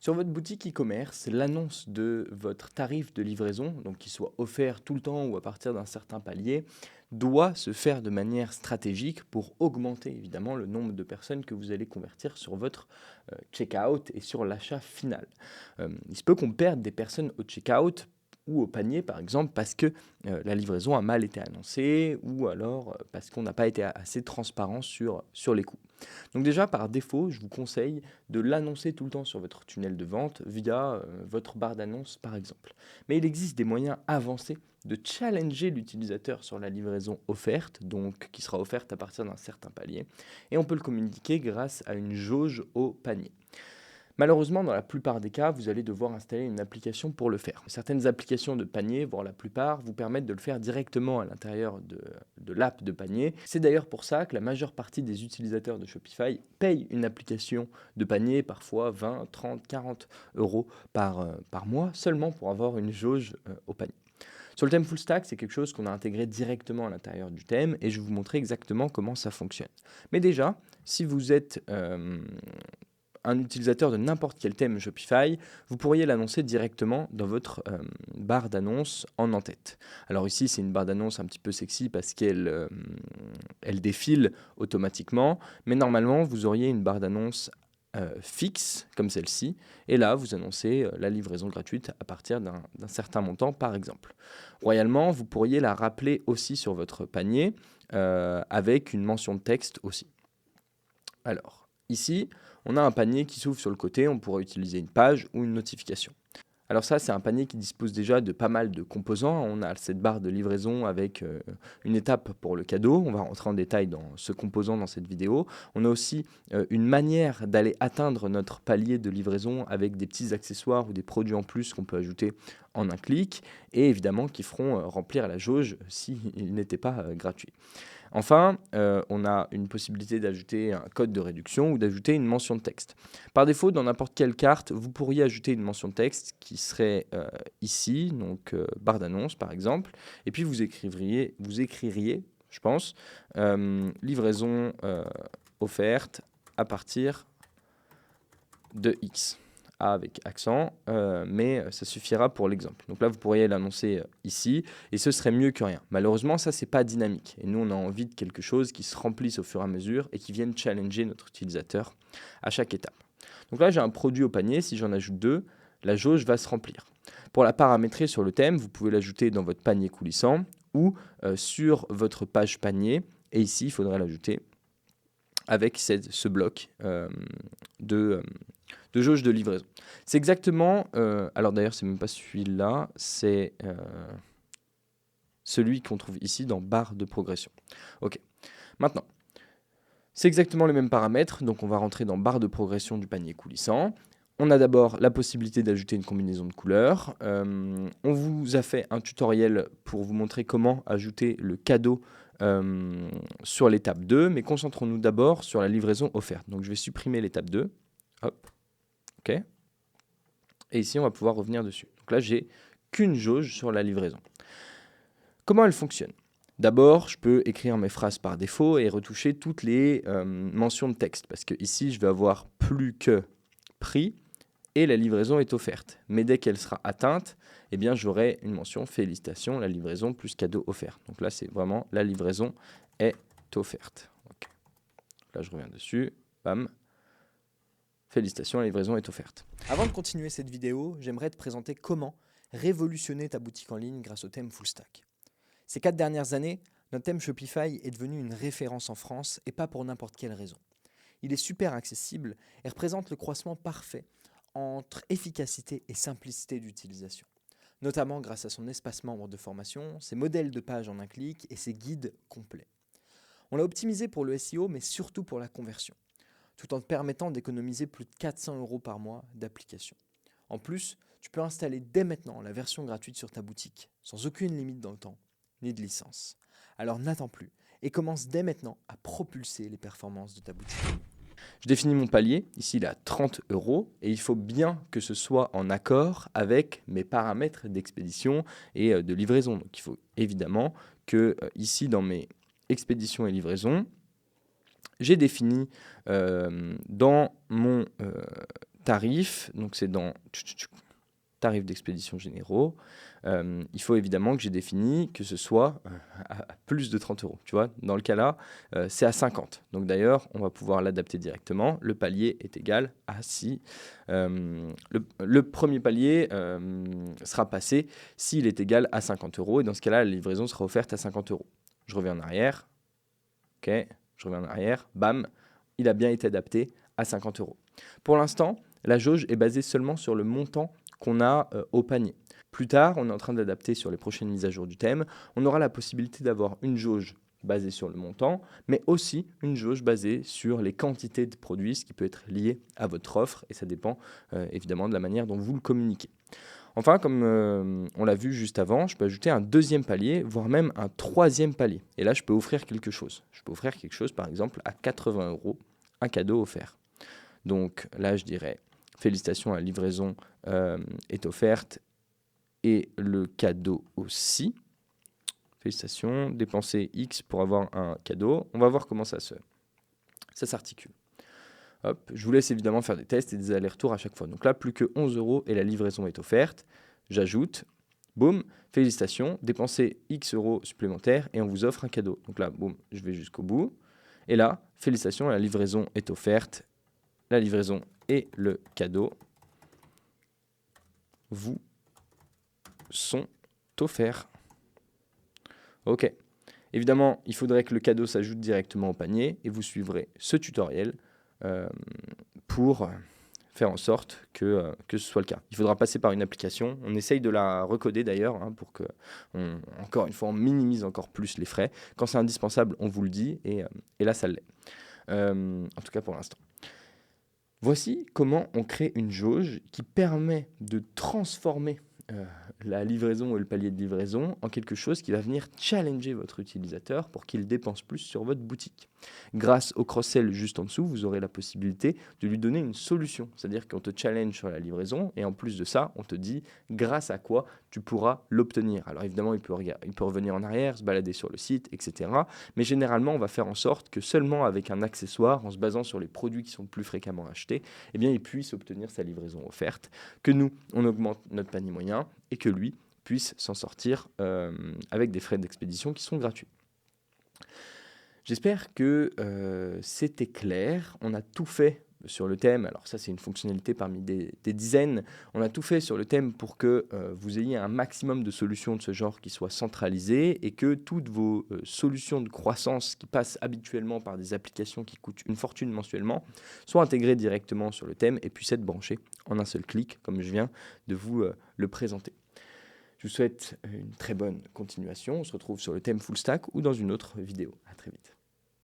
Sur votre boutique e-commerce, l'annonce de votre tarif de livraison, donc qu'il soit offert tout le temps ou à partir d'un certain palier, doit se faire de manière stratégique pour augmenter évidemment le nombre de personnes que vous allez convertir sur votre checkout et sur l'achat final. Il se peut qu'on perde des personnes au checkout ou au panier par exemple parce que la livraison a mal été annoncée ou alors parce qu'on n'a pas été assez transparent sur les coûts. Donc déjà, par défaut, je vous conseille de l'annoncer tout le temps sur votre tunnel de vente via votre barre d'annonce par exemple. Mais il existe des moyens avancés de challenger l'utilisateur sur la livraison offerte, donc qui sera offerte à partir d'un certain palier, et on peut le communiquer grâce à une jauge au panier. Malheureusement, dans la plupart des cas, vous allez devoir installer une application pour le faire. Certaines applications de panier, voire la plupart, vous permettent de le faire directement à l'intérieur de l'app de panier. C'est d'ailleurs pour ça que la majeure partie des utilisateurs de Shopify payent une application de panier, parfois 20, 30, 40 euros par mois, seulement pour avoir une jauge au panier. Sur le thème full stack, c'est quelque chose qu'on a intégré directement à l'intérieur du thème et je vais vous montrer exactement comment ça fonctionne. Mais déjà, si vous êtes un utilisateur de n'importe quel thème Shopify, vous pourriez l'annoncer directement dans votre barre d'annonce en en-tête. Alors ici, c'est une barre d'annonce un petit peu sexy parce qu'elle elle défile automatiquement, mais normalement, vous auriez une barre d'annonce fixe, comme celle-ci, et là, vous annoncez la livraison gratuite à partir d'un certain montant, par exemple. Royalement, vous pourriez la rappeler aussi sur votre panier, avec une mention de texte aussi. Alors, ici, on a un panier qui s'ouvre sur le côté, on pourrait utiliser une page ou une notification. Alors ça, c'est un panier qui dispose déjà de pas mal de composants. On a cette barre de livraison avec une étape pour le cadeau. On va rentrer en détail dans ce composant dans cette vidéo. On a aussi une manière d'aller atteindre notre palier de livraison avec des petits accessoires ou des produits en plus qu'on peut ajouter en un clic et évidemment qui feront remplir la jauge s'il n'était pas gratuit. Enfin, on a une possibilité d'ajouter un code de réduction ou d'ajouter une mention de texte. Par défaut, dans n'importe quelle carte, vous pourriez ajouter une mention de texte qui serait ici, donc barre d'annonce par exemple, et puis vous écririez, je pense, livraison offerte à partir de X. A avec accent, mais ça suffira pour l'exemple. Donc là, vous pourriez l'annoncer ici, et ce serait mieux que rien. Malheureusement, ça, c'est pas dynamique. Et nous, on a envie de quelque chose qui se remplisse au fur et à mesure et qui vienne challenger notre utilisateur à chaque étape. Donc là, j'ai un produit au panier. Si j'en ajoute deux, la jauge va se remplir. Pour la paramétrer sur le thème, vous pouvez l'ajouter dans votre panier coulissant ou sur votre page panier. Et ici, il faudrait l'ajouter avec ce bloc de jauge de livraison. C'est exactement, alors d'ailleurs c'est même pas celui-là, c'est celui qu'on trouve ici dans barre de progression. Ok, maintenant, c'est exactement les mêmes paramètres, donc on va rentrer dans barre de progression du panier coulissant. On a d'abord la possibilité d'ajouter une combinaison de couleurs. On vous a fait un tutoriel pour vous montrer comment ajouter le cadeau sur l'étape 2, mais concentrons-nous d'abord sur la livraison offerte. Donc je vais supprimer l'étape 2. Hop, ok. Et ici, on va pouvoir revenir dessus. Donc là, j'ai qu'une jauge sur la livraison. Comment elle fonctionne? D'abord, je peux écrire mes phrases par défaut et retoucher toutes les mentions de texte. Parce que ici, je vais avoir plus que prix et la livraison est offerte. Mais dès qu'elle sera atteinte, eh bien, j'aurai une mention félicitations, la livraison plus cadeau offert. Donc là, c'est vraiment la livraison est offerte. Okay. Là, je reviens dessus. Bam. Félicitations, la livraison est offerte. Avant de continuer cette vidéo, j'aimerais te présenter comment révolutionner ta boutique en ligne grâce au thème Full Stack. Ces 4 dernières années, notre thème Shopify est devenu une référence en France et pas pour n'importe quelle raison. Il est super accessible et représente le croisement parfait entre efficacité et simplicité d'utilisation, notamment grâce à son espace membre de formation, ses modèles de pages en un clic et ses guides complets. On l'a optimisé pour le SEO mais surtout pour la conversion, tout en te permettant d'économiser plus de 400 € par mois d'application. En plus, tu peux installer dès maintenant la version gratuite sur ta boutique, sans aucune limite dans le temps, ni de licence. Alors n'attends plus et commence dès maintenant à propulser les performances de ta boutique. Je définis mon palier, ici il est à 30 € et il faut bien que ce soit en accord avec mes paramètres d'expédition et de livraison. Donc il faut évidemment que ici dans mes expéditions et livraisons, j'ai défini dans mon tarif, donc c'est dans tarifs d'expédition généraux. Il faut évidemment que j'ai défini que ce soit à plus de 30 euros. Tu vois, dans le cas là, c'est à 50. Donc d'ailleurs, on va pouvoir l'adapter directement. Le palier est égal à si le premier palier sera passé s'il est égal à 50 euros. Et dans ce cas-là, la livraison sera offerte à 50 euros. Je reviens en arrière. OK, je reviens en arrière. Bam, il a bien été adapté à 50 euros. Pour l'instant, la jauge est basée seulement sur le montant qu'on a au panier. Plus tard, on est en train d'adapter sur les prochaines mises à jour du thème. On aura la possibilité d'avoir une jauge basée sur le montant, mais aussi une jauge basée sur les quantités de produits, ce qui peut être lié à votre offre, et ça dépend évidemment de la manière dont vous le communiquez. Enfin, comme on l'a vu juste avant, je peux ajouter un deuxième palier, voire même un troisième palier. Et là, je peux offrir quelque chose. Je peux offrir quelque chose, par exemple, à 80 euros, un cadeau offert. Donc là, je dirais, félicitations, la livraison est offerte et le cadeau aussi. Félicitations, dépenser X pour avoir un cadeau. On va voir comment ça s'articule. Hop, je vous laisse évidemment faire des tests et des allers-retours à chaque fois. Donc là, plus que 11 euros et la livraison est offerte. J'ajoute, boum, félicitations, dépensez X euros supplémentaires et on vous offre un cadeau. Donc là, boum, je vais jusqu'au bout. Et là, félicitations, la livraison est offerte. La livraison et le cadeau vous sont offerts. Ok. Évidemment, il faudrait que le cadeau s'ajoute directement au panier et vous suivrez ce tutoriel pour faire en sorte que ce soit le cas. Il faudra passer par une application. On essaye de la recoder d'ailleurs pour que, encore une fois, on minimise encore plus les frais. Quand c'est indispensable, on vous le dit et là, ça l'est. En tout cas pour l'instant. Voici comment on crée une jauge qui permet de transformer la livraison et le palier de livraison en quelque chose qui va venir challenger votre utilisateur pour qu'il dépense plus sur votre boutique. Grâce au cross-sell juste en dessous, vous aurez la possibilité de lui donner une solution. C'est-à-dire qu'on te challenge sur la livraison et en plus de ça, on te dit grâce à quoi tu pourras l'obtenir. Alors évidemment, il peut revenir en arrière, se balader sur le site, etc. Mais généralement, on va faire en sorte que seulement avec un accessoire, en se basant sur les produits qui sont plus fréquemment achetés, eh bien, il puisse obtenir sa livraison offerte, que nous, on augmente notre panier moyen et que lui puisse s'en sortir avec des frais d'expédition qui sont gratuits. J'espère que c'était clair. On a tout fait sur le thème. Alors ça, c'est une fonctionnalité parmi des dizaines. On a tout fait sur le thème pour que vous ayez un maximum de solutions de ce genre qui soient centralisées et que toutes vos solutions de croissance qui passent habituellement par des applications qui coûtent une fortune mensuellement soient intégrées directement sur le thème et puissent être branchées en un seul clic, comme je viens de vous le présenter. Je vous souhaite une très bonne continuation. On se retrouve sur le thème Full Stack ou dans une autre vidéo. À très vite.